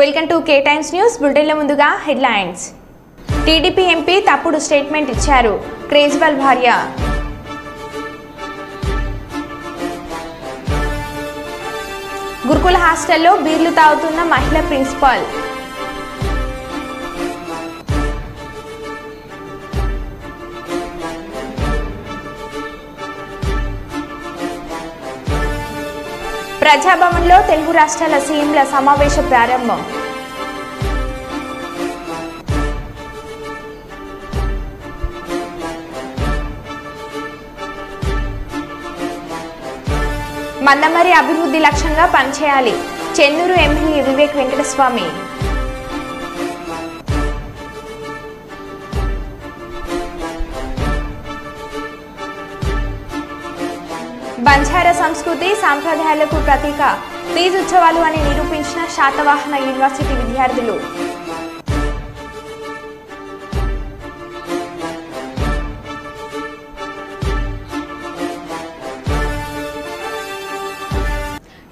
Welcome to K Times News బులెటిన్ల ముందుగా headlines. TDP MP తప్పుడు స్టేట్మెంట్ ఇచ్చారు. కేజ్రీవాల్ భార్య. గురుకుల హాస్టల్లో బీర్లు తాగుతున్న మహిళా ప్రిన్సిపాల్. ప్రజాభవన్లో తెలుగు రాష్ట్రాల సీఎంల సమావేశ ప్రారంభం. మందమరి అభివృద్ధి లక్ష్యంగా పనిచేయాలి. చెన్నూరు ఎమ్మెల్యే వివేక్ వెంకటస్వామి. బంజారా సంస్కృతి సాంప్రదాయాలకు ప్రతీక తీజ్ ఉత్సవాలు అని నిరూపించిన శాతవాహన యూనివర్సిటీ విద్యార్థులు.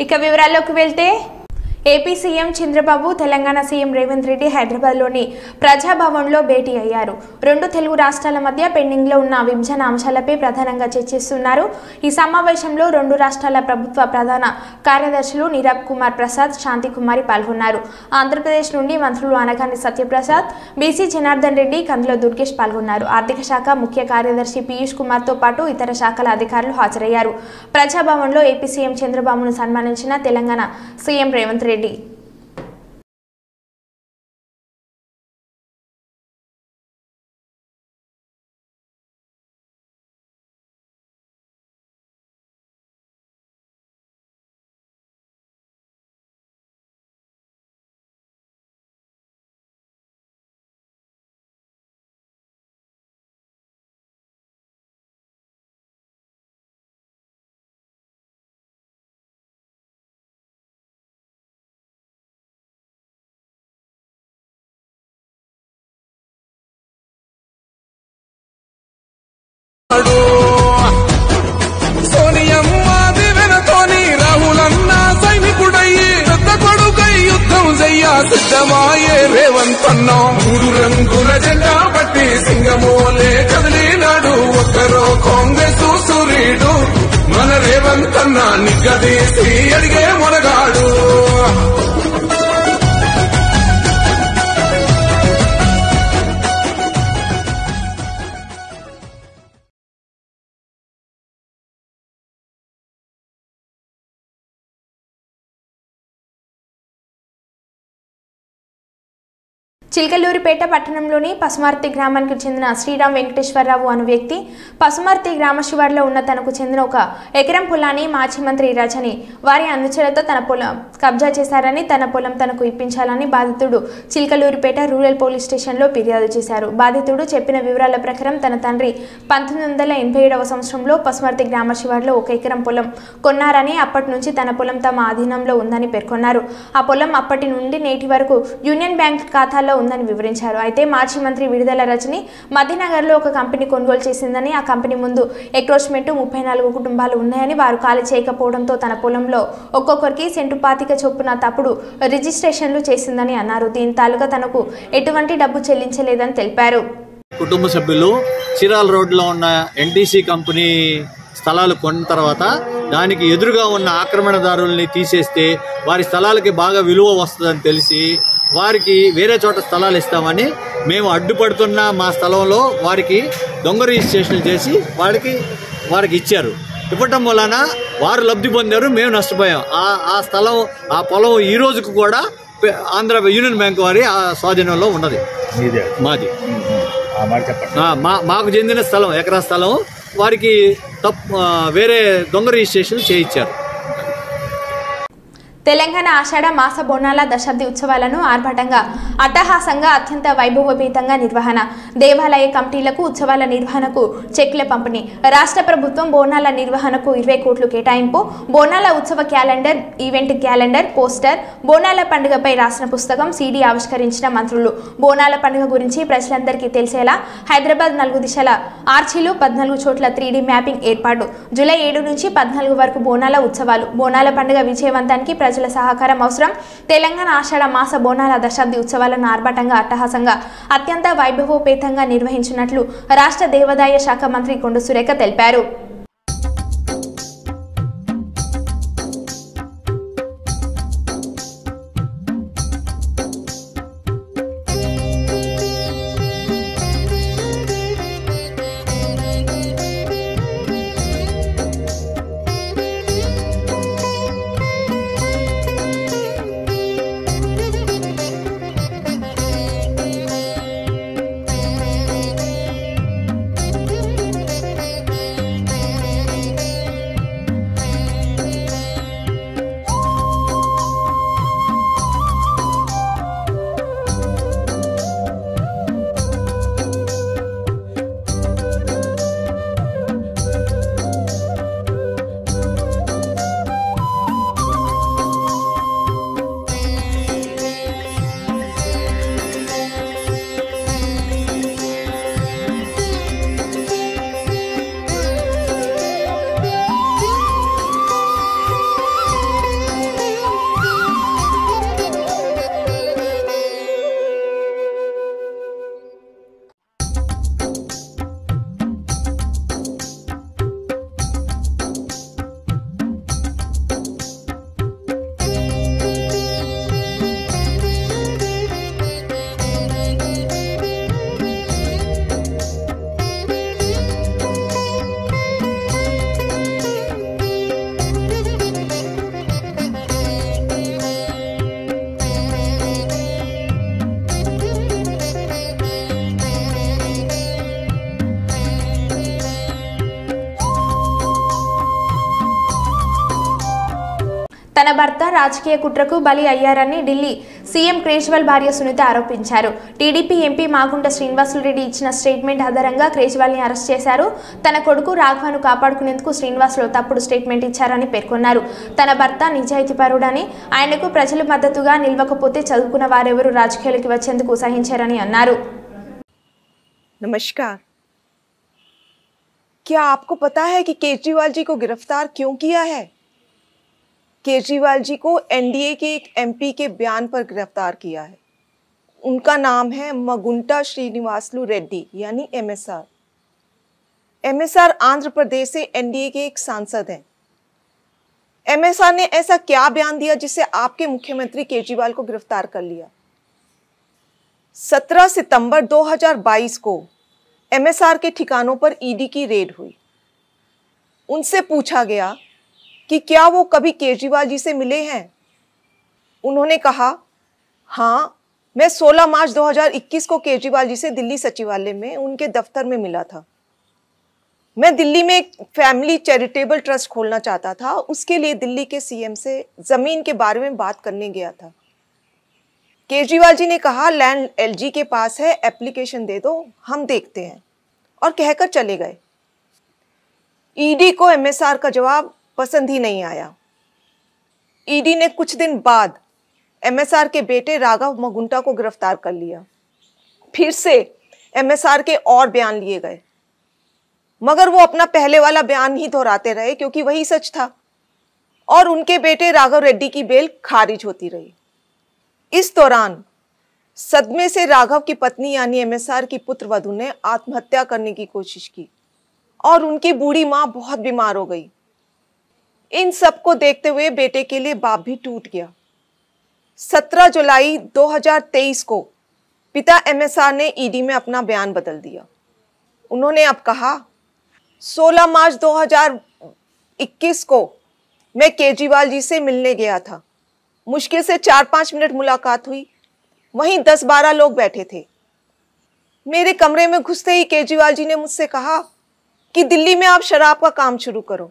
ఇక వివరాల్లోకి వెళ్తే AP CM Chandrababu Telangana CM Revanth Reddy హైదరాబాద్లోని ప్రజాభవన్లో భేటీ అయ్యారు. రెండు తెలుగు రాష్ట్రాల మధ్య పెండింగ్లో ఉన్న విభజన అంశాలపై ప్రధానంగా చర్చిస్తున్నారు. ఈ సమావేశంలో రెండు రాష్ట్రాల ప్రభుత్వ ప్రధాన కార్యదర్శులు నీరబ్ కుమార్ ప్రసాద్, శాంతికుమారి పాల్గొన్నారు. ఆంధ్రప్రదేశ్ నుండి మంత్రులు అనగాని సత్యప్రసాద్, బీసీ జనార్దన్ రెడ్డి, కందుల దుర్గేష్ పాల్గొన్నారు. ఆర్థిక శాఖ ముఖ్య కార్యదర్శి పీయూష్ కుమార్తో పాటు ఇతర శాఖల అధికారులు హాజరయ్యారు. ప్రజాభవన్లో ఏపీ సీఎం చంద్రబాబును సన్మానించిన తెలంగాణ సీఎం రేవంత్ రెడ్డి. సోనియమ్మ దివెనతోని రాహులన్న సైనికుడయ్యి పెద్ద కొడుకై యుద్ధం చెయ్య సిద్ధమాయే రేవంత్ అన్న. మూడు రంగుల జెండా పట్టి సింగమోలే కదిలినాడు. ఒక్కరో కాంగ్రెస్ సూర్యుడు మన రేవంత్ అన్న నిగ్గదీసి అడిగే మొనగాడు. చిలకలూరిపేట పట్టణంలోని పసుమర్తి గ్రామానికి చెందిన శ్రీరామ్ వెంకటేశ్వరరావు అను వ్యక్తి పసుమర్తి గ్రామ శివార్లో ఉన్న తనకు చెందిన 1 ఎకరం పొలాన్ని మాజీ మంత్రి రజని వారి అనుచరులతో తన పొలం కబ్జా చేశారని, తన పొలం తనకు ఇప్పించాలని బాధితుడు చిలకలూరిపేట రూరల్ పోలీస్ స్టేషన్లో ఫిర్యాదు చేశారు. బాధితుడు చెప్పిన వివరాల ప్రకారం తన తండ్రి 1987వ సంవత్సరంలో పసుమర్తి గ్రామ శివార్లో 1 ఎకరం పొలం కొన్నారని, అప్పటి నుంచి తన పొలం తమ ఆధీనంలో ఉందని పేర్కొన్నారు. ఆ పొలం అప్పటి నుండి నేటి వరకు యూనియన్ బ్యాంక్ ఖాతాలో ఉందని వివరించారు. అయితే మాజీ మంత్రి విడుదల రజని మదీనగర్లో ఒక కంపెనీ కొనుగోలు చేసిందని, ఆ కంపెనీ ముందు ఎక్రోచ్మెంట్ 34 కుటుంబాలు ఉన్నాయని, వారు ఖాళీ చేయకపోవడంతో తన పొలంలో ఒక్కొక్కరికి సెంటు 25 చొప్పున తప్పుడు రిజిస్ట్రేషన్లు చేసిందని అన్నారు. దీని తాలూకా తనకు ఎటువంటి డబ్బు చెల్లించలేదని తెలిపారు. కుటుంబ సభ్యులు చీరాల రోడ్లో ఉన్న ఎన్టీసీ కంపెనీ స్థలాలు కొన్న తర్వాత దానికి ఎదురుగా ఉన్న ఆక్రమణదారుల్ని తీసేస్తే వారి స్థలాలకి బాగా విలువ వస్తుందని తెలిసి వారికి వేరే చోట స్థలాలు ఇస్తామని మేము అడ్డుపడుతున్న మా స్థలంలో వారికి దొంగ రిజిస్ట్రేషన్లు చేసి వారికి ఇచ్చారు. ఇవ్వటం వలన వారు లబ్ధి పొందారు, మేము నష్టపోయాం. ఆ స్థలం, ఆ పొలం ఈ రోజుకు కూడా ఆంధ్ర యూనియన్ బ్యాంక్ వారి స్వాధీనంలో ఉన్నది. మాది మాకు చెందిన స్థలం, ఎకరా స్థలం వారికి వేరే దొంగ రిజిస్ట్రేషన్ చేయించారు. తెలంగాణ ఆషాఢ మాస బోనాల దశాబ్ది ఉత్సవాలను ఆర్భాటంగా అట్టహాసంగా అత్యంత వైభవపేతంగా నిర్వహణ. దేవాలయ కమిటీలకు ఉత్సవాల నిర్వహణకు చెక్ల పంపిణీ. రాష్ట్ర ప్రభుత్వం బోనాల నిర్వహణకు 20 కోట్లు కేటాయింపు. బోనాల ఉత్సవ క్యాలెండర్, ఈవెంట్ క్యాలెండర్, పోస్టర్, బోనాల పండుగపై రాసిన పుస్తకం, సీడీ ఆవిష్కరించిన మంత్రులు. బోనాల పండుగ గురించి ప్రజలందరికీ తెలిసేలా హైదరాబాద్ 4 దిశల ఆర్చీలు, 14 చోట్ల 3D మ్యాపింగ్ ఏర్పాటు. జూలై 7 నుంచి 14 వరకు బోనాల ఉత్సవాలు. బోనాల పండుగ విజయవంతానికి ప్రజల సహకారం అవసరం. తెలంగాణ ఆషాఢ మాస బోనాల దశాబ్ది ఉత్సవాలను ఆర్భాటంగా అట్టహాసంగా అత్యంత వైభవోపేతంగా నిర్వహించినట్లు రాష్ట్ర దేవాదాయ శాఖ మంత్రి కొండా సురేఖ తెలిపారు. తన భర్త రాజకీయ కుట్రకు బలి అయ్యారని ఢిల్లీ సీఎం కేజ్రీవాల్ భార్య సునీత ఆరోపించారు. టీడీపీ ఎంపీ మాగుంట శ్రీనివాసులురెడ్డి ఇచ్చిన స్టేట్మెంట్ ఆధారంగా కేజ్రీవాల్ని అరెస్ట్ చేశారు. తన కొడుకు రాఘవను కాపాడుకునేందుకు శ్రీనివాసులు తప్పుడు స్టేట్మెంట్ ఇచ్చారని పేర్కొన్నారు. తన భర్త నిజాయితీపరుడని, ఆయనకు ప్రజలు మద్దతుగా నిలవకపోతే చదువుకున్న వారెవరూ రాజకీయాలకు వచ్చేందుకు సహించారని అన్నారు. नमस्कार। क्या आपको पता है कि केजरीवाल जी को गिरफ्तार क्यों किया है? केजरीवाल जी को एनडीए के एक एमपी के बयान पर गिरफ्तार किया है। उनका नाम है मगुंटा श्रीनिवासलू रेड्डी यानी एमएसआर। एमएसआर आंध्र प्रदेश से एनडीए के एक सांसद हैं। एमएसआर ने ऐसा क्या बयान दिया जिससे आपके मुख्यमंत्री केजरीवाल को गिरफ्तार कर लिया? 17 सितंबर 2022 को एमएसआर के ठिकानों पर ईडी की रेड हुई। उनसे पूछा गया कि क्या वो कभी केजरीवाल जी से मिले हैं? उन्होंने कहा, हाँ, मैं 16 मार्च 2021 को केजरीवाल जी से दिल्ली सचिवालय में उनके दफ्तर में मिला था। मैं दिल्ली में एक फैमिली चैरिटेबल ट्रस्ट खोलना चाहता था। उसके लिए दिल्ली के सीएम से जमीन के बारे में बात करने गया था। केजरीवाल जी ने कहा, लैंड एलजी के पास है, एप्लीकेशन दे दो, हम देखते हैं, और कहकर चले गए। ईडी को एमएसआर का जवाब पसंद ही नहीं आया। ईडी ने कुछ दिन बाद एमएसआर के बेटे राघव मगुंटा को गिरफ्तार कर लिया। फिर से एमएसआर के और बयान लिए गए, मगर वो अपना पहले वाला बयान ही दोहराते रहे क्योंकि वही सच था, और उनके बेटे राघव रेड्डी की बेल खारिज होती रही। इस दौरान सदमे से राघव की पत्नी यानी एमएसआर की पुत्रवधू ने आत्महत्या करने की कोशिश की और उनकी बूढ़ी मां बहुत बीमार हो गई। इन सब को देखते हुए बेटे के लिए बाप भी टूट गया। 17 जुलाई 2023 को पिता एमएसआर ने ईडी में अपना बयान बदल दिया। उन्होंने अब कहा, 16 मार्च 2021 को मैं केजरीवाल जी से मिलने गया था। मुश्किल से 4-5 मिनट मुलाकात हुई। वहीं 10-12 लोग बैठे थे। मेरे कमरे में घुसते ही केजरीवाल जी ने मुझसे कहा कि दिल्ली में आप शराब का काम शुरू करो,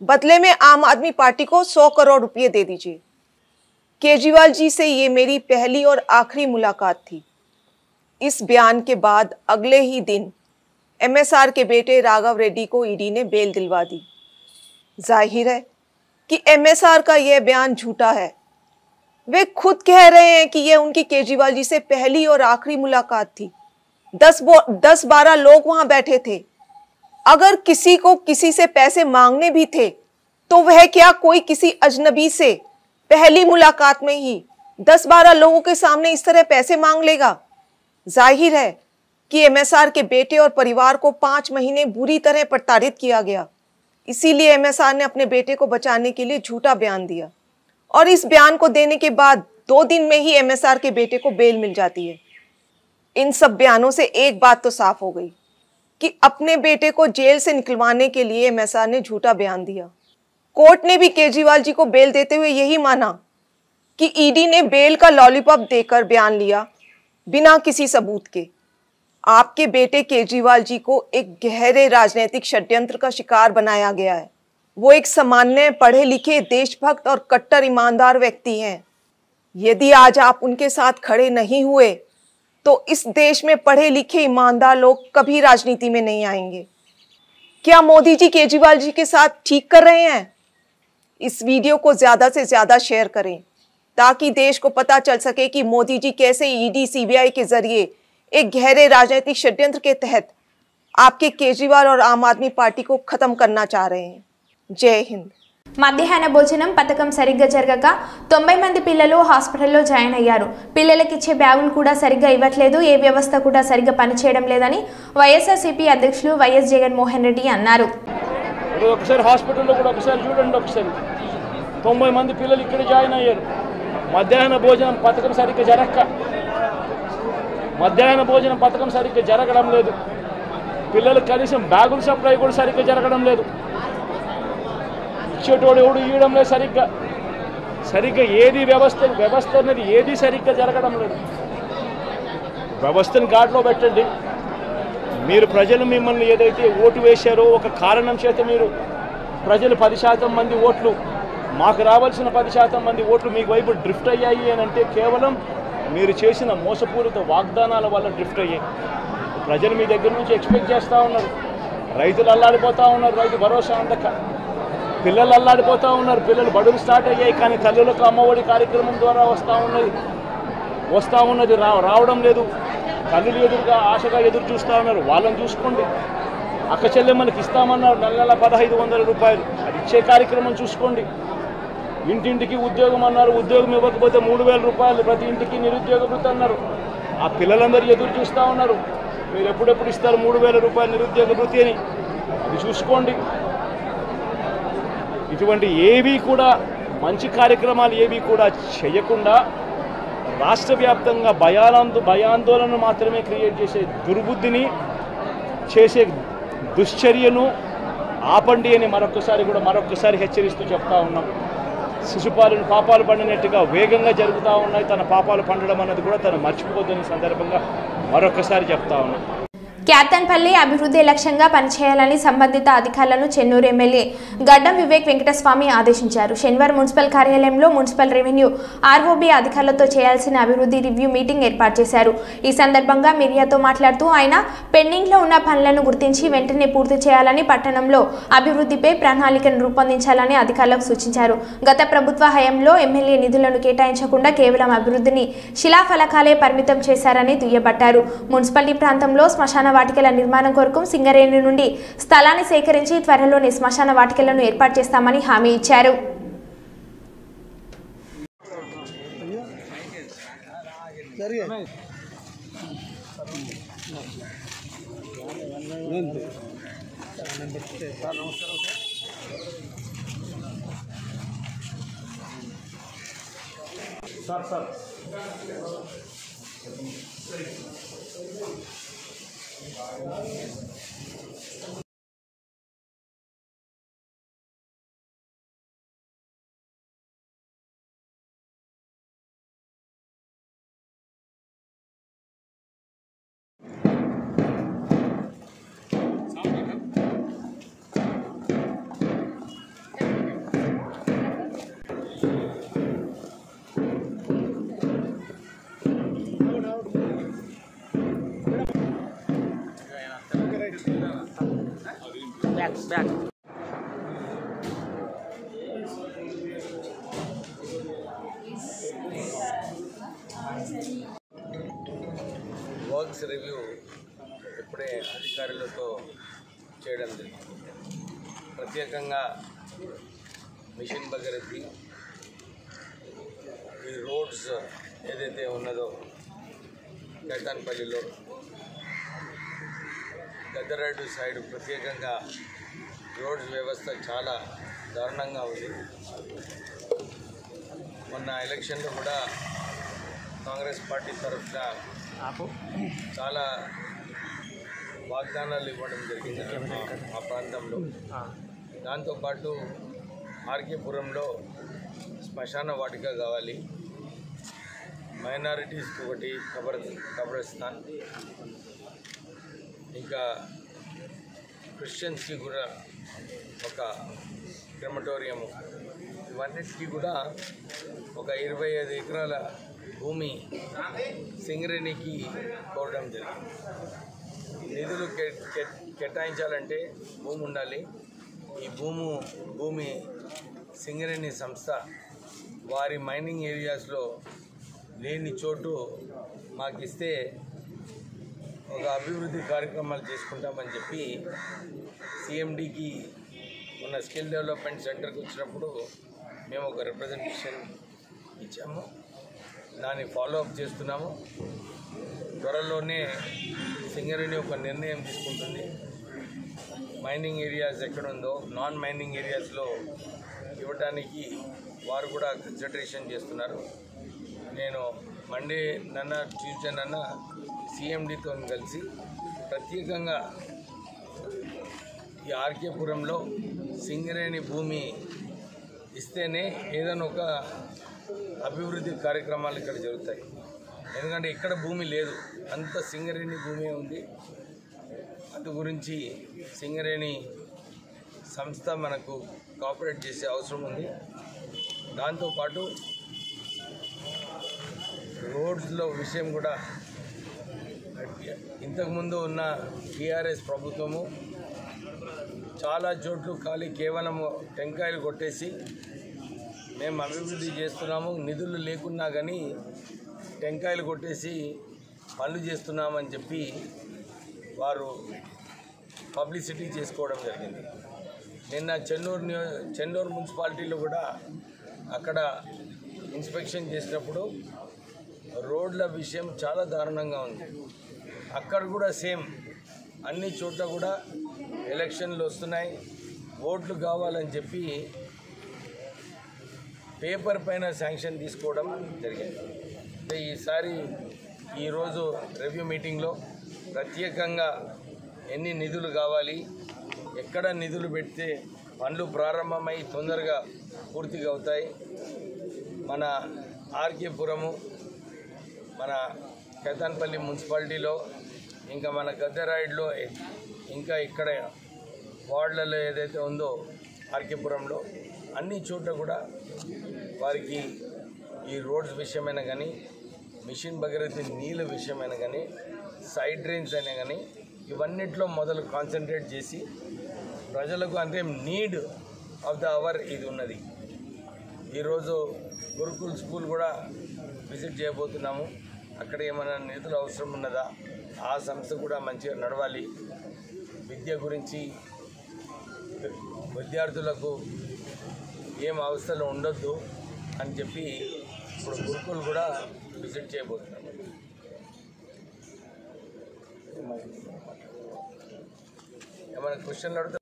बदले में आम आदमी पार्टी को 100 करोड़ रुपए दे दीजिए। केजरीवाल जी से ये मेरी पहली और आखिरी मुलाकात थी। इस बयान के बाद अगले ही दिन एमएसआर के बेटे राघव रेड्डी को ईडी ने बेल दिलवा दी। जाहिर है कि एमएसआर का यह बयान झूठा है। वे खुद कह रहे हैं कि यह उनकी केजरीवाल जी से पहली और आखिरी मुलाकात थी। 10-12 लोग वहां बैठे थे। अगर किसी को किसी से पैसे मांगने भी थे तो वह क्या कोई किसी अजनबी से पहली मुलाकात में ही 10-12 लोगों के सामने इस तरह पैसे मांग लेगा? जाहिर है कि एमएसआर के बेटे और परिवार को 5 महीने बुरी तरह प्रताड़ित किया गया। इसीलिए एमएसआर ने अपने बेटे को बचाने के लिए झूठा बयान दिया और इस बयान को देने के बाद 2 दिन में ही एमएसआर के बेटे को बेल मिल जाती है। इन सब बयानों से एक बात तो साफ हो गई कि अपने बेटे को जेल से निकलवाने के लिए एमएसआर ने झूठा बयान दिया। कोर्ट ने भी केजरीवाल जी को बेल देते हुए यही माना कि ईडी ने बेल का लॉलीपॉप देकर बयान लिया बिना किसी सबूत के। आपके बेटे केजरीवाल जी को एक गहरे राजनीतिक षड्यंत्र का शिकार बनाया गया है। वो एक सामान्य पढ़े लिखे देशभक्त और कट्टर ईमानदार व्यक्ति हैं। यदि आज आप उनके साथ खड़े नहीं हुए तो इस देश में पढ़े लिखे ईमानदार लोग कभी राजनीति में नहीं आएंगे। क्या मोदी जी केजरीवाल जी के साथ ठीक कर रहे हैं? इस वीडियो को ज़्यादा से ज़्यादा शेयर करें ताकि देश को पता चल सके कि मोदी जी कैसे ईडी सीबीआई के जरिए एक गहरे राजनीतिक षड्यंत्र के तहत आपके केजरीवाल और आम आदमी पार्टी को खत्म करना चाह रहे हैं। जय हिंद। మధ్యాహ్న భోజనం పథకం సరిగ్గా జరగక 90 మంది పిల్లలు హాస్పిటల్లో జాయిన్ అయ్యారు. పిల్లలకి ఇచ్చే బ్యాగులు కూడా సరిగ్గా ఇవ్వట్లేదు. ఏ వ్యవస్థ కూడా సరిగ్గా పనిచేయడం లేదని వైఎస్ఆర్సీపీ అధ్యక్షులు వైఎస్ జగన్మోహన్ రెడ్డి అన్నారు. ఒకసారి హాస్పిటల్లో కూడా ఒకసారి చూడండి, ఒకసారి 90 మంది పిల్లలు ఇక్కడ జాయిన్ అయ్యారు. మధ్యాహ్న భోజనం పథకం సరిగ్గా జరగడం లేదు. పిల్లలకు కనీసం బ్యాగుల సప్లై కూడా సరిగ్గా జరగడం లేదు. ఇచ్చేటోడు ఎవడు ఇవ్వడం లేదు సరిగ్గా ఏది వ్యవస్థ అనేది ఏది సరిగ్గా జరగడం లేదు. వ్యవస్థను గాడిలో పెట్టండి. మీరు ప్రజలు మిమ్మల్ని ఏదైతే ఓటు వేశారో ఒక కారణం చేత మీరు ప్రజలు 10% మంది ఓట్లు, మాకు రావాల్సిన 10% మంది ఓట్లు మీకు వైపు డ్రిఫ్ట్ అయ్యాయి అని అంటే కేవలం మీరు చేసిన మోసపూరిత వాగ్దానాల వల్ల డ్రిఫ్ట్ అయ్యాయి. ప్రజలు మీ దగ్గర నుంచి ఎక్స్పెక్ట్ చేస్తూ ఉన్నారు. రైతులు అల్లాడిపోతూ ఉన్నారు, రైతు భరోసా అందక. పిల్లలు అల్లాడిపోతూ ఉన్నారు, పిల్లలు బడులు స్టార్ట్ అయ్యాయి కానీ తల్లులకు అమ్మఒడి కార్యక్రమం ద్వారా వస్తూ ఉన్నది రావడం లేదు. తల్లులు ఎదురుగా ఆశగా ఎదురు చూస్తూ ఉన్నారు. వాళ్ళని చూసుకోండి. అక్క చెల్లెమ్మలకి ఇస్తామన్నారు నెల 1500 రూపాయలు, అది ఇచ్చే కార్యక్రమం చూసుకోండి. ఇంటింటికి ఉద్యోగం అన్నారు, ఉద్యోగం ఇవ్వకపోతే 3000 రూపాయలు ప్రతి ఇంటికి నిరుద్యోగ వృత్తి అన్నారు. ఆ పిల్లలందరూ ఎదురు చూస్తూ ఉన్నారు, మీరు ఎప్పుడెప్పుడు ఇస్తారు 3000 రూపాయలు నిరుద్యోగ వృత్తి అని. అది చూసుకోండి. ఇటువంటి ఏవి కూడా మంచి కార్యక్రమాలు ఏవి కూడా చేయకుండా రాష్ట్ర వ్యాప్తంగా భయాందోళన మాత్రమే క్రియేట్ చేసే దుర్బుద్ధిని చేసే దుశ్చర్యను ఆపండి అని మరొకసారి హెచ్చరిస్తూ చెప్తా ఉన్నాం. శిశుపాలను పాపాలు పండినట్టుగా వేగంగా జరుగుతూ ఉన్నాయి. తన పాపాలు పండడం అన్నది కూడా తను మర్చిపోదని సందర్భంగా మరొకసారి చెప్తా ఉన్నాం. క్యాతన్పల్లి అభివృద్ధి లక్ష్యంగా పనిచేయాలని సంబంధిత అధికారులను చెన్నూరు ఎమ్మెల్యే గడ్డం వివేక్ వెంకటస్వామి ఆదేశించారు. శనివారం మున్సిపల్ కార్యాలయంలో మున్సిపల్ రెవెన్యూ ఆర్ఓబీ అధికారులతో చేయాల్సిన అభివృద్ధి రివ్యూ మీటింగ్ ఏర్పాటు చేశారు. ఈ సందర్భంగా మీడియాతో మాట్లాడుతూ ఆయన పెండింగ్లో ఉన్న పనులను గుర్తించి వెంటనే పూర్తి చేయాలని, పట్టణంలో అభివృద్ధిపై ప్రణాళికను రూపొందించాలని అధికారులకు సూచించారు. గత ప్రభుత్వ హయాంలో ఎమ్మెల్యే నిధులను కేటాయించకుండా కేవలం అభివృద్ధిని శిలాఫలకాలే పరిమితం చేశారని దుయ్యబట్టారు. మున్సిపాలిటీ ప్రాంతంలో శ్మశాన వాటికల నిర్మాణం కొరకు సింగరేణి నుండి స్థలాన్ని సేకరించి త్వరలోనే శ్మశాన వాటికలను ఏర్పాటు చేస్తామని హామీ ఇచ్చారు. వర్క్స్ రివ్యూ ఇప్పుడే అధికారులతో చేయడం జరిగింది. ప్రత్యేకంగా మిషన్ భగీరథ రోడ్స్ ఏదైతే ఉన్నదో కైతాన్పల్లిలో గద్దరాడు సైడ్ ప్రత్యేకంగా రోడ్స్ వ్యవస్థ చాలా దారుణంగా ఉంది. మొన్న ఎలక్షన్లో కూడా కాంగ్రెస్ పార్టీ తరఫున చాలా వాగ్దానాలు ఇవ్వడం జరిగింది ఆ ప్రాంతంలో. దాంతోపాటు ఆర్కేపురంలో శ్మశాన వాటిక కావాలి, మైనారిటీస్కి ఒకటి కబ్రస్థాన్, ఇంకా క్రిస్టియన్స్కి కూడా ఒక క్రెమటోరియం, ఇవన్నిటికీ కూడా ఒక 25 ఎకరాల భూమి సింగరేణికి కోరడం జరిగింది. నిధులు కేటాయించాలంటే భూమి ఉండాలి. ఈ భూమి సింగరేణి సంస్థ వారి మైనింగ్ ఏరియాస్లో లేని చోటు మాకు ఇస్తే ఒక అభివృద్ధి కార్యక్రమాలు చేసుకుంటామని చెప్పి సిఎండికి ఉన్న స్కిల్ డెవలప్మెంట్ సెంటర్కి వచ్చినప్పుడు మేము ఒక రిప్రజెంటేషన్ ఇచ్చాము. దాన్ని ఫాలోఅప్ చేస్తున్నాము. త్వరలోనే సింగరేణి ఒక నిర్ణయం తీసుకుంటుంది. మైనింగ్ ఏరియాస్ ఎక్కడుందో నాన్ మైనింగ్ ఏరియాస్లో ఇవ్వటానికి వారు కూడా కన్సిడరేషన్ చేస్తున్నారు. నేను మండే ట్యూస్డే సిఎండితో కలిసి ప్రత్యేకంగా ఈ ఆర్కేపురంలో సింగరేణి భూమి ఇస్తేనే ఏదైనా ఒక అభివృద్ధి కార్యక్రమాలు ఇక్కడ జరుగుతాయి. ఎందుకంటే ఇక్కడ భూమి లేదు, అంత సింగరేణి భూమి ఉంది. అందు గురించి సింగరేణి సంస్థ మనకు కోఆపరేట్ చేసే అవసరం ఉంది. దాంతోపాటు రోడ్స్లో విషయం కూడా ఇంతకుముందు ఉన్న టీఆర్ఎస్ ప్రభుత్వము చాలా చోట్ల కేవలం టెంకాయలు కొట్టేసి మేము అభివృద్ధి చేస్తున్నాము, నిధులు లేకున్నా కానీ టెంకాయలు కొట్టేసి పనులు చేస్తున్నామని చెప్పి వారు పబ్లిసిటీ చేసుకోవడం జరిగింది. నిన్న చెన్నూరు మున్సిపాలిటీలో కూడా అక్కడ ఇన్స్పెక్షన్ చేసినప్పుడు రోడ్ల విషయం చాలా దారుణంగా ఉంది. అక్కడ కూడా సేమ్ అన్ని చోట్ల కూడా ఎలక్షన్లు వస్తున్నాయి, ఓట్లు కావాలని చెప్పి పేపర్ పైన శాంక్షన్ తీసుకోవడం జరిగింది. ఈసారి ఈరోజు రివ్యూ మీటింగ్లో ప్రత్యేకంగా ఎన్ని నిధులు కావాలి, ఎక్కడ నిధులు పెడితే పనులు ప్రారంభమై తొందరగా పూర్తిగా అవుతాయి, మన ఆర్కేపురము, మన కైతాన్పల్లి మున్సిపాలిటీలో, ఇంకా మన గద్దరాయిడ్లో, ఇంకా ఇక్కడ వార్డులలో ఏదైతే ఉందో ఆర్కేపురంలో అన్ని చోట్ల కూడా వారికి ఈ రోడ్స్ విషయమైనా కానీ, మిషన్ భగీరథ నీళ్ళ విషయమైనా కానీ, సైడ్ డ్రైన్స్ అయినా కానీ ఇవన్నిట్లో మొదలు కాన్సన్ట్రేట్ చేసి ప్రజలకు అంటే నీడ్ ఆఫ్ ద అవర్ ఇది ఉన్నది. ఈరోజు గురుకుల్ స్కూల్ కూడా విజిట్ చేయబోతున్నాము. అక్కడ ఏమైనా నిధులు అవసరం ఉన్నదా, ఆ సంస్థ కూడా మంచిగా నడవాలి, విద్య గురించి విద్యార్థులకు ఏం అవస్థలు ఉండొద్దు అని చెప్పి ఇప్పుడు గురుకుల్ కూడా విజిట్ చేయబోతున్నాము. ఏమైనా క్వశ్చన్లు అడుగుతా?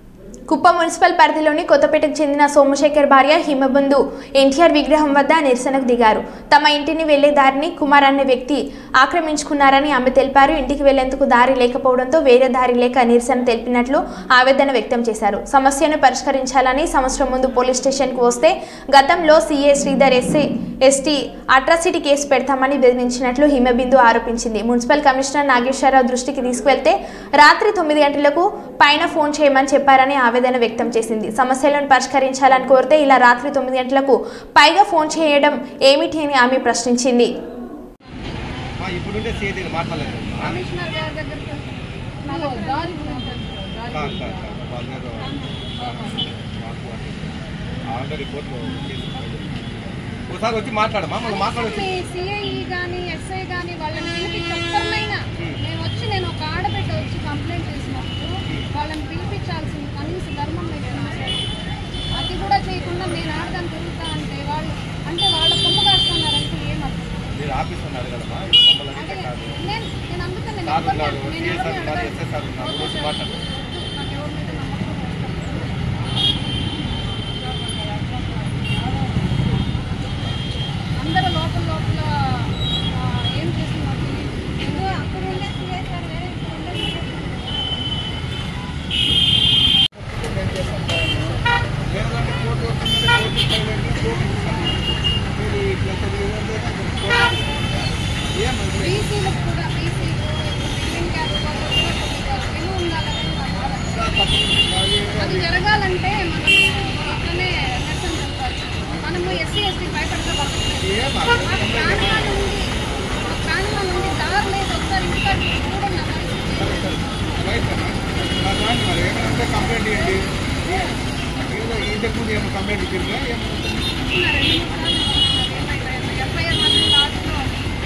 కుప్పం మున్సిపల్ పరిధిలోని కొత్తపేటకు చెందిన సోమశేఖర్ భార్య హిమబిందు ఎన్టీఆర్ విగ్రహం వద్ద నిరసనకు దిగారు. తమ ఇంటిని వెళ్లే దారిని కుమార్ అనే వ్యక్తి ఆక్రమించుకున్నారని ఆమె తెలిపారు. ఇంటికి వెళ్లేందుకు దారి లేకపోవడంతో వేరే దారి లేక నిరసన తెలిపినట్లు ఆవేదన వ్యక్తం చేశారు. సమస్యను పరిష్కరించాలని సంవత్సరం ముందు పోలీస్ స్టేషన్కు వస్తే గతంలో CA Sridhar ST atrocity case పెడతామని బెదిరించినట్లు హిమబిందు ఆరోపించింది. మున్సిపల్ కమిషనర్ నాగేశ్వరరావు దృష్టికి తీసుకువెళ్తే రాత్రి 9 గంటలకు పైన ఫోన్ చేయమని చెప్పారని ఆవేదన వ్యక్తం చేసింది. సమస్యలను పరిష్కరించాలని కోరితే ఇలా రాత్రి 9 గంటలకు పైగా ఫోన్ చేయడం ఏమిటి అని ఆమె ప్రశ్నించింది. ఒకసారి వచ్చి మాట్లాడమా, మనం మాట్లాడచ్చు. సిఐ కానీ ఎస్ఐ కానీ వాళ్ళని చెప్పమైనా నేను ఒక ఆడబిడ్డ వచ్చి కంప్లైంట్ చేసినప్పుడు వాళ్ళని పిలిపించాల్సింది కనీస ధర్మం అది కూడా చేయకుండా నేను ఆడదాన్ని తిరుగుతా అంటే వాళ్ళ కొమ్ము కాస్తున్నారంటే ఆఫీసర్ని అడగడమా మమ్మల్ని అడిగితే కాదు సార్ ఉన్నారు సిఎస్ఆర్ ఉన్నారు ఎస్ఎస్ఆర్ ఉన్నారు రోజు మాట్లాడతారు అందరూ లోపల లోపల ఏం చేస్తున్నారు అక్కడ ఉండే సిఎస్ఆర్ వేరే బీసీలకు కూడా బీసీలు బిల్డింగ్ క్యాస్ట్ విలువ ఉండాలని అది జరగాలంటే మనం ఇట్లనే నిరసన చెప్పాలి. మనము ఎస్సీ ఎస్టీ భయపడతా ప్రాణాల నుండి దారి లేదు. ఒకసారి ఇంటికాడ చూడండి కంప్లైంట్ ఏంటి ఇంతకుముందు ఏమో కంప్లైంట్ ఇచ్చిందా ఎఫ్ఐఆర్ మళ్ళీ లాస్ట్లో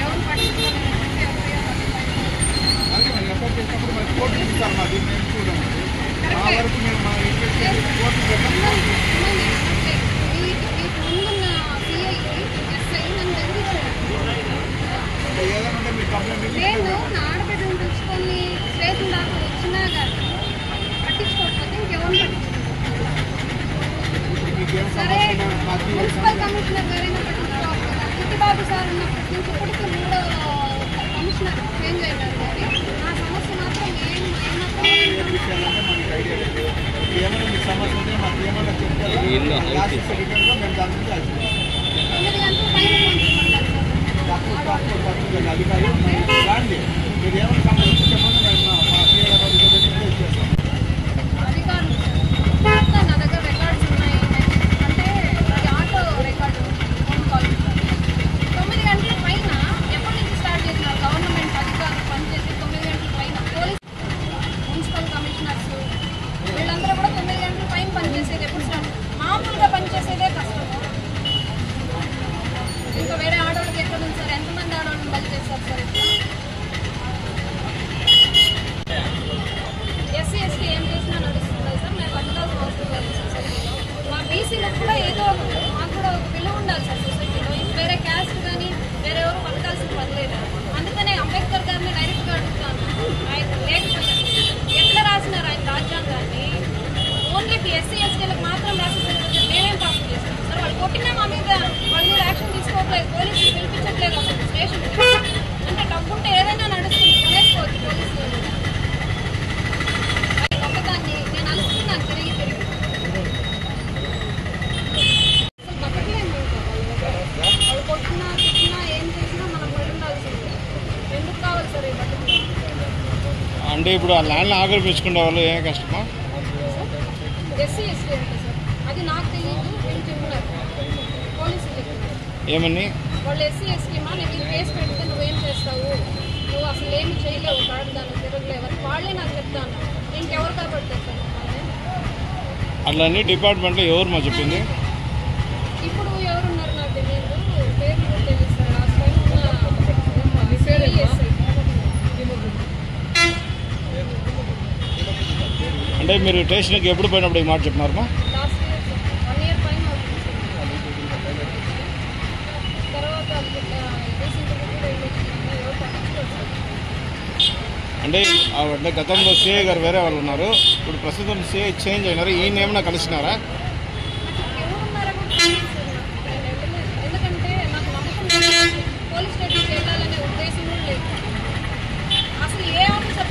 ఎవరు పట్టించుకోలేదు. అదే మరి ఎఫ్ఐఆర్ చేసినప్పుడు మరి కోర్టు ఇస్తారు మాది మేము చూడండి ఆ వరకు మేము మా కోర్టు ఏదైనా మీరు కంప్లైంట్ లేదు నా ఆడబిడ్డను పిలుచుకొని స్టేషన్ దాకా వచ్చినా కానీ పట్టించుకోకపోతే ఇంకెవరు పట్టించుకోవాలి. సరే మున్సిపల్ కమిషనర్ గారైనా పట్టించుకోవాలి. చిట్టిబాబు సార్ ఉన్నప్పటి నుంచి ఇప్పటికీ 3వ కమిషనర్ చేంజ్ అయినారు. కానీ నా సమస్య మాత్రం ఏమైనా మీకు సమస్య ఉంటే మాకు ఏమైనా చెప్తారు 9 గంటలు మేము దాని నుంచి 9 గంటల పైన అధికారులు రాండి మీరు ఏమైనా సమస్య చెప్పండి మేము మా చేస్తాం. అధికారులు నా దగ్గర రికార్డ్స్ ఉన్నాయి. అంటే అది ఆటో రికార్డు ఫోన్ కాల్ 9 గంటల పైన ఎప్పటి నుంచి స్టార్ట్ చేసినారు గవర్నమెంట్ అధికారులు పనిచేసి 9 గంటల పైన పోలీస్ మున్సిపల్ కమిషనర్స్ వీళ్ళందరూ కూడా 9 గంటల పైన పనిచేసేది ఎప్పుడు స్టార్ట్ మామూలుగా పనిచేసేదే కష్టం. ఇంకా వేరే ఆడవాళ్ళకి ఎక్కడ ఉంది సార్? ఎంతమంది ఆడవాళ్ళని బలి చేస్తారు సార్? ఎస్సీ ఎస్టీ ఏం చేసినా నడుస్తుంది సార్. మేము పథకాలు మోసుకోవాలి సొసైటీలో. మా బీసీలకు కూడా ఏదో మాకు కూడా ఒక విలువ ఉండాలి సార్ సొసైటీలో. వేరే క్యాస్ట్ కానీ వేరే ఎవరు బతకాల్సిన పని లేదు. అందుకనే అంబేద్కర్ గారిని డైరెక్ట్గా అడుగుతాను. ఆయన లేకపోయినా ఎట్లా రాసినారు ఆయన రాజ్యాంగాన్ని? ఓన్లీ ఎస్సీ ఎస్టీలకు మాత్రం రాసేసారు. మేమేం పాస్ చేస్తాం సార్? వాళ్ళు కొట్టినా మా మీద వాళ్ళ మీద యాక్షన్ తీసుకోవట్లేదు. పోలీసులు పిలిపించట్లేదు అసలు స్టేషన్. అంటే డబ్బుంటే ఏదైనా నడుస్తుంది, కొనేసుకోవచ్చు పోలీసులు. ఒకదాన్ని నేను అనుకుంటున్నాను తిరిగి తిరిగి అసలు బతకలేము. వాళ్ళు కొట్టినా తిట్టినా ఏం చేసినా మనం పడి ఉండాల్సింది. ఎందుకు కావాలి సార్ ఈ బతుకు? అంటే ఇప్పుడు ఆ ల్యాండ్ని ఆక్రమించుకునే వాళ్ళు ఏం కష్టమా? ఎస్సీ ఎస్టీ అంటే సార్ అది నాకు తెలియదు. వీళ్ళు చెప్పినారు, పోలీసులు చెప్పినారు. ఏమని? వాళ్ళు ఎస్సీ ఎస్టీమా నేను ఈ కేసు పెడితే నువ్వేం చేస్తావు, నువ్వు అసలు ఏమి చేయలేవు, దాన్ని తిరగలేవని వాళ్ళే నాకు చెప్తాను. ఇంకెవరు కాబట్టి చెప్తాను అట్లన్నీ డిపార్ట్మెంట్లో ఎవరు మా చెప్పింది? ఇప్పుడు ఎవరున్నారు నాకు తెలియదు. పేరు కూడా తెలియదు సార్. లాస్ట్ టైం అంటే మీరు స్టేషన్కి ఎప్పుడు పోయినప్పుడు ఈ మాట చెప్పినారమ్మా? లాస్ట్ ఇయర్ 1 year పైన అవుతుంది. తర్వాత ఎవరు పట్టించుకోవచ్చు. అంటే గతంలో సిఐ గారు వేరే వాళ్ళు ఉన్నారు, ఇప్పుడు ప్రస్తుతం సిఐ చేంజ్ అయినారు. ఈయన ఏమైనా కలిసినారా? ఎవరున్నారో కూడా తెలియదు సార్. ఎందుకంటే నాకు నమ్మకం పోలీస్ స్టేషన్కి వెళ్ళాలనే ఉద్దేశం కూడా లేదు. అసలు ఏ ఆఫీసర్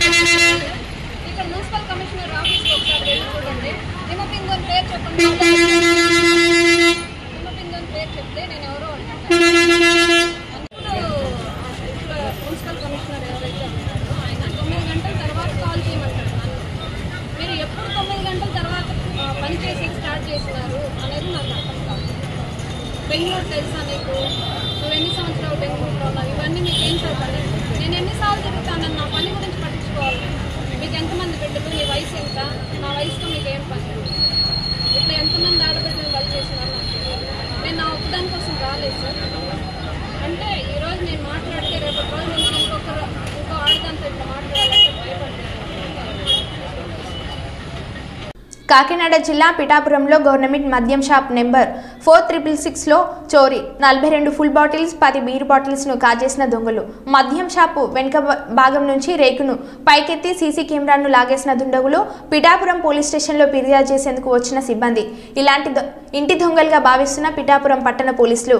ఇక్కడ మున్సిపల్ కమిషనర్ ఆఫీస్కి ఒకసారి వెళ్ళి చూడండి. హిమబిందు పేరు చెప్పండి. హిమబిందు పేరు చెప్తే నేను ఎవరో అనుకుంటాను. మున్సిపల్ కమిషనర్ ఎవరైతే ఉంటారో ఆయన 9 గంటల తర్వాత కాల్ చేయమంటారు. మీరు ఎప్పుడు 9 గంటల తర్వాత పనిచేసి స్టార్ట్ కాకినాడ జిల్లా పిఠాపురంలో గవర్నమెంట్ మద్యం షాప్ నెంబర్ 4666లో చోరీ 42 ఫుల్ బాటిల్స్ 10 బీర్ బాటిల్స్ను కాజేసిన దొంగలు. మద్యం షాపు వెనుక భాగం నుంచి రేకును పైకెత్తి సీసీ కెమెరాను లాగేసిన దుండగులు పిఠాపురం పోలీస్ స్టేషన్లో ఫిర్యాదు చేసేందుకు వచ్చిన సిబ్బంది ఇలాంటి ఇంటి దొంగలుగా భావిస్తున్న పిఠాపురం పట్టణ పోలీసులు.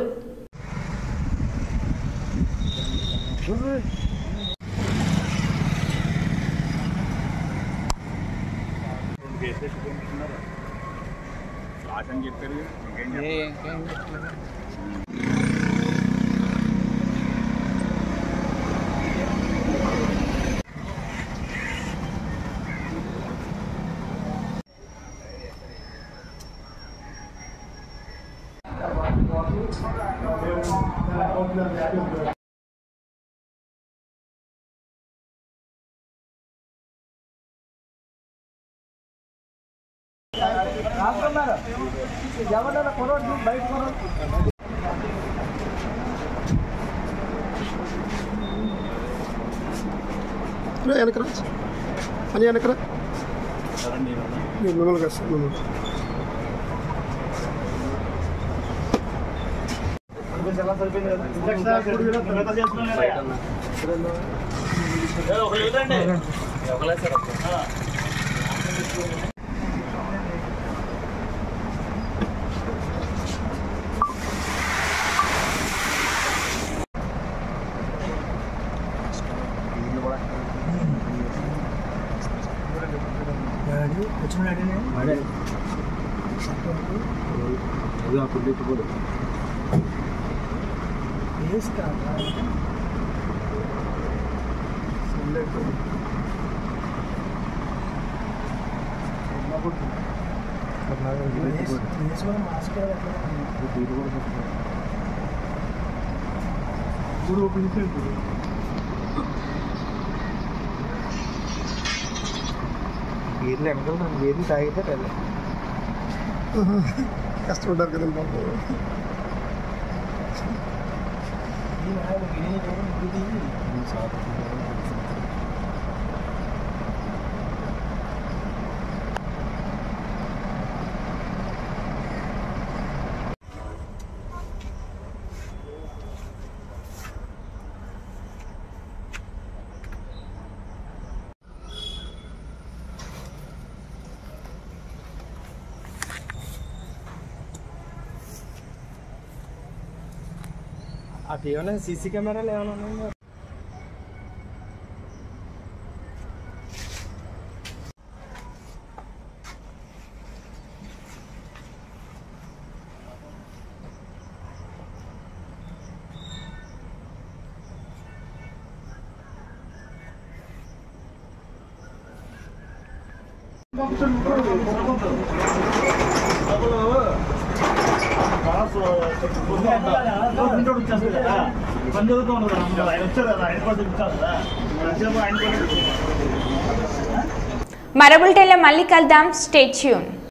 కష్టపడ్డారు కదండి బాబు. అటు ఏమైనా సీసీ కెమెరాలు ఏమైనా ఉన్నాయా? మరో బులెటిన్లో మళ్ళీ కలుద్దాం. Stay tune.